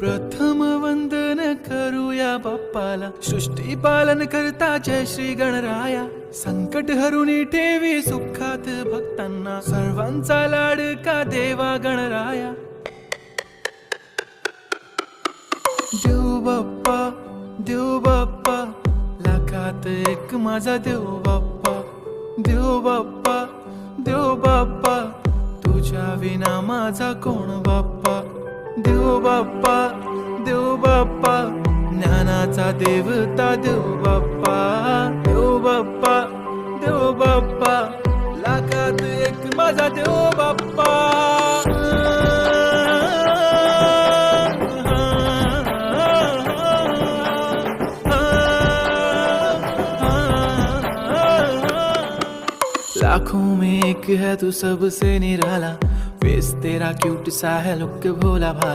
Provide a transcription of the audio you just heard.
प्रथम वंदन करूया बाप्पाला, सृष्टी पालन करता जय श्री गणराया. संकट हरुनी ठेवी सुखात भक्तांना, सर्वांचा लाडका देवा गणराया. देव बाप्पा, देव बाप्पा, लाखात एक माझा देव बाप्पा. देव बाप्पा, देव बाप्पा, तुझ्या विना माझा कोण बाप्पा. देव बाप्पा, देव बाप्पा, ज्ञानाचा देवता देव बाप्पा. देव बाप्पा, देव बाप्पा, लाखात एक माझा देव बाप्पा. लाखों में एक है तू सबसे निराला, फेस तेरा क्यूट सा है लुक भोला भाला.